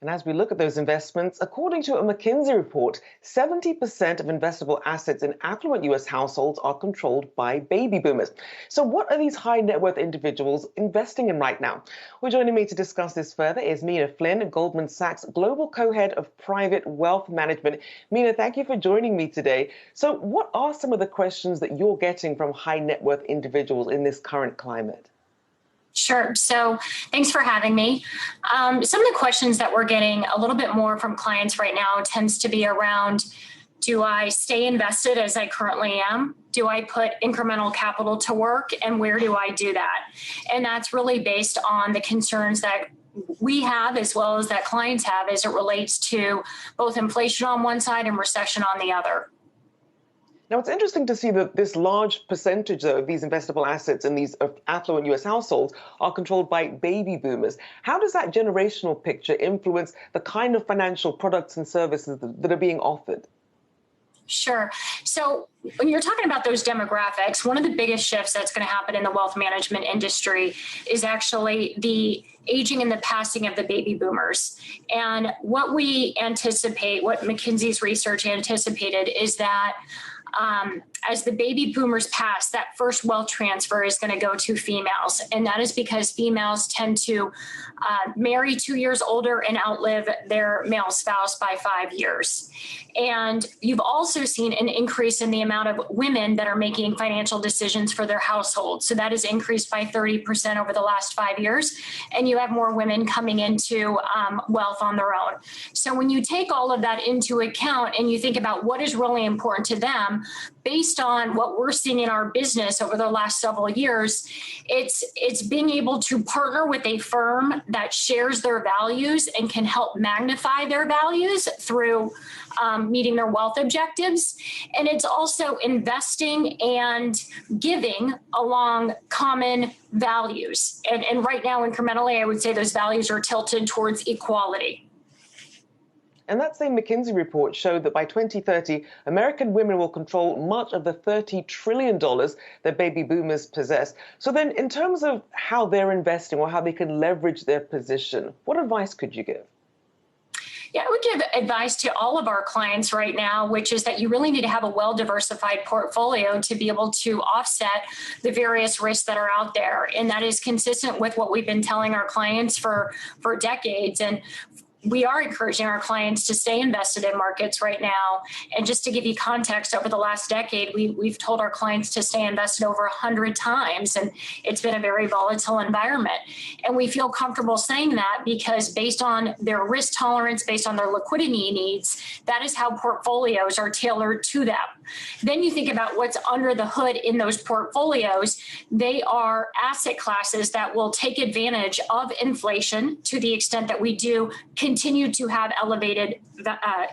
And as we look at those investments, according to a McKinsey report, 70% of investable assets in affluent US households are controlled by baby boomers. So what are these high net worth individuals investing in right now? Well, joining me to discuss this further is Meena Flynn, Goldman Sachs Global Co-Head of Private Wealth Management. Meena, thank you for joining me today. So what are some of the questions that you're getting from high net worth individuals in this current climate? Sure. So thanks for having me. Some of the questions that we're getting a little bit more from clients right now tends to be around, do I stay invested as I currently am? Do I put incremental capital to work? And where do I do that? And that's really based on the concerns that we have as well as that clients have as it relates to both inflation on one side and recession on the other. Now, it's interesting to see that this large percentage of these investable assets in these affluent US households are controlled by baby boomers. How does that generational picture influence the kind of financial products and services that are being offered? Sure. So when you're talking about those demographics, one of the biggest shifts that's going to happen in the wealth management industry is actually the aging and the passing of the baby boomers. And what we anticipate, what McKinsey's research anticipated, is that as the baby boomers pass, that first wealth transfer is going to go to females. And that is because females tend to marry 2 years older and outlive their male spouse by 5 years. And you've also seen an increase in the amount of women that are making financial decisions for their household. So that has increased by 30% over the last 5 years. And you have more women coming into wealth on their own. So when you take all of that into account and you think about what is really important to them, based on what we're seeing in our business over the last several years, it's being able to partner with a firm that shares their values and can help magnify their values through meeting their wealth objectives. And it's also investing and giving along common values. And right now, incrementally, I would say those values are tilted towards equality. And that same McKinsey report showed that by 2030, American women will control much of the $30 trillion that baby boomers possess. So then in terms of how they're investing or how they can leverage their position, what advice could you give? Yeah, I would give advice to all of our clients right now, which is that you really need to have a well-diversified portfolio to be able to offset the various risks that are out there. And that is consistent with what we've been telling our clients for decades. And we are encouraging our clients to stay invested in markets right now. And just to give you context, over the last decade, we've told our clients to stay invested over 100 times, and it's been a very volatile environment. And we feel comfortable saying that because based on their risk tolerance, based on their liquidity needs, that is how portfolios are tailored to them. Then you think about what's under the hood in those portfolios. They are asset classes that will take advantage of inflation to the extent that we do continue to have elevated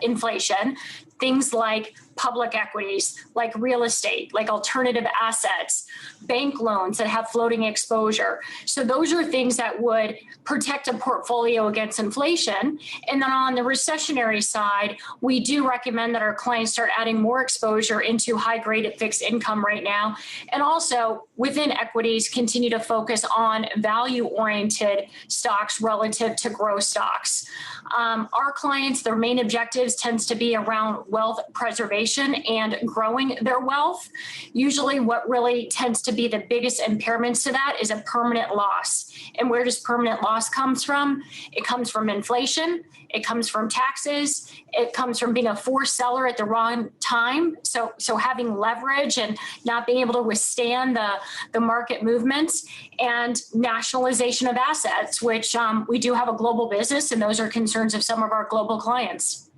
inflation. Things like public equities, like real estate, like alternative assets, bank loans that have floating exposure. So those are things that would protect a portfolio against inflation. And then on the recessionary side, we do recommend that our clients start adding more exposure into high-graded fixed income right now. And also within equities, continue to focus on value-oriented stocks relative to growth stocks. Our clients, their main objectives tends to be around wealth preservation and growing their wealth. Usually what really tends to be the biggest impairments to that is a permanent loss. And where does permanent loss comes from? It comes from inflation. It comes from taxes. It comes from being a forced seller at the wrong time. So having leverage and not being able to withstand the market movements, and nationalization of assets, which we do have a global business, and those are concerns of some of our global clients.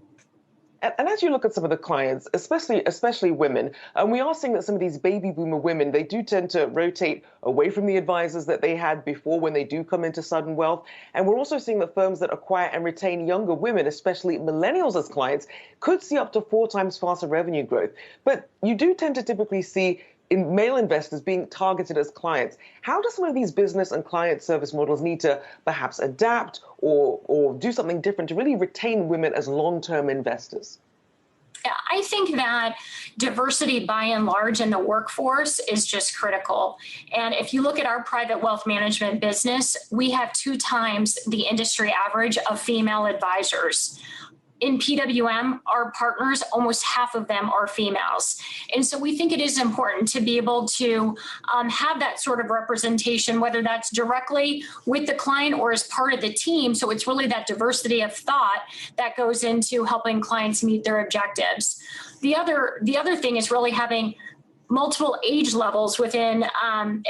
And as you look at some of the clients, especially women, we are seeing that some of these baby boomer women, they do tend to rotate away from the advisors that they had before when they do come into sudden wealth. And we're also seeing that firms that acquire and retain younger women, especially millennials as clients, could see up to 4 times faster revenue growth. But you do tend to typically see in male investors being targeted as clients. How do some of these business and client service models need to perhaps adapt or do something different to really retain women as long-term investors? Yeah, I think that diversity by and large in the workforce is just critical. And if you look at our private wealth management business, we have 2 times the industry average of female advisors. In PWM, our partners, almost half of them are females. And so we think it is important to be able to have that sort of representation, whether that's directly with the client or as part of the team. So it's really that diversity of thought that goes into helping clients meet their objectives. The other thing is really having multiple age levels within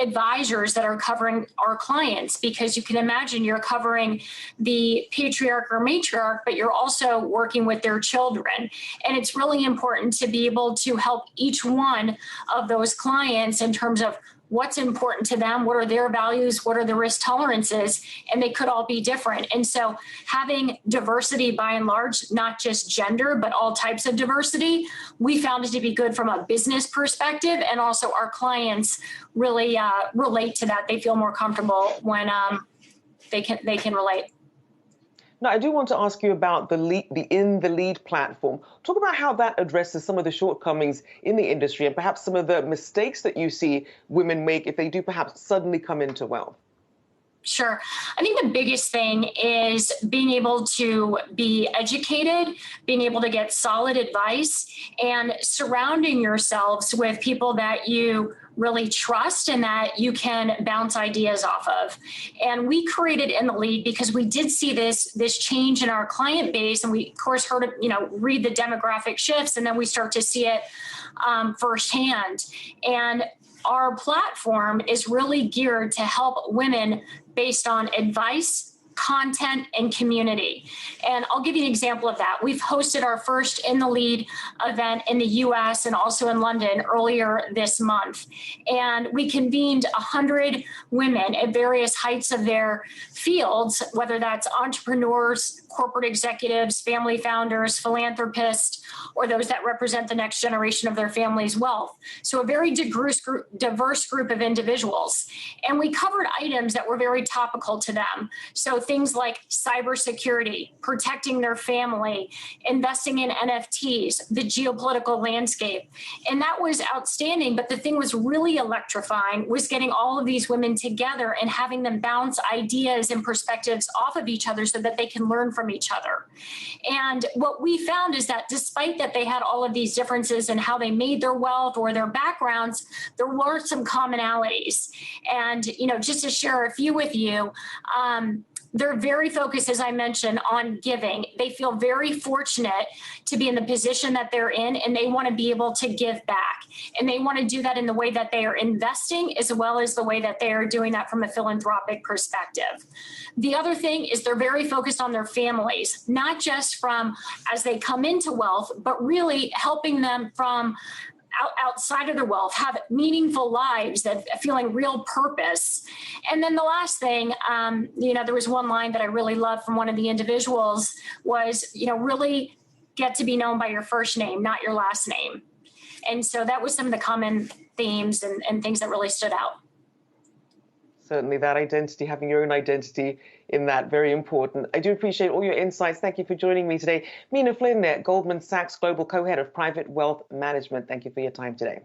advisors that are covering our clients, because you can imagine you're covering the patriarch or matriarch, but you're also working with their children. And it's really important to be able to help each one of those clients in terms of what's important to them, what are their values, what are the risk tolerances, and they could all be different. And so having diversity by and large, not just gender, but all types of diversity, we found it to be good from a business perspective, and also our clients really relate to that. They feel more comfortable when they can relate. Now, I do want to ask you about the In the Lead platform. Talk about how that addresses some of the shortcomings in the industry and perhaps some of the mistakes that you see women make if they do perhaps suddenly come into wealth. Sure. I think the biggest thing is being able to be educated, being able to get solid advice, and surrounding yourselves with people that you really trust and that you can bounce ideas off of. And we created In the Lead because we did see this change in our client base, and we of course read the demographic shifts, and then we start to see it firsthand. And our platform is really geared to help women based on advice, content, and community. And I'll give you an example of that. We've hosted our first In the Lead event in the US and also in London earlier this month. And we convened 100 women at various heights of their fields, whether that's entrepreneurs, corporate executives, family founders, philanthropists, or those that represent the next generation of their family's wealth. So a very diverse group of individuals. And we covered items that were very topical to them. So things like cybersecurity, protecting their family, investing in NFTs, the geopolitical landscape. And that was outstanding. But the thing was really electrifying was getting all of these women together and having them bounce ideas and perspectives off of each other so that they can learn from each other. And what we found is that despite that they had all of these differences in how they made their wealth or their backgrounds, there were some commonalities. And, just to share a few with you, they're very focused, as I mentioned, on giving. They feel very fortunate to be in the position that they're in, and they want to be able to give back. And they want to do that in the way that they are investing, as well as the way that they are doing that from a philanthropic perspective. The other thing is they're very focused on their families, not just from as they come into wealth, but really helping them from outside of their wealth, have meaningful lives, that feeling real purpose. And then the last thing, there was one line that I really loved from one of the individuals was, really get to be known by your first name, not your last name. And so that was some of the common themes and things that really stood out. Certainly that identity, having your own identity in that, very important. I do appreciate all your insights. Thank you for joining me today. Meena Flynn, Goldman Sachs Global Co-Head of Private Wealth Management. Thank you for your time today.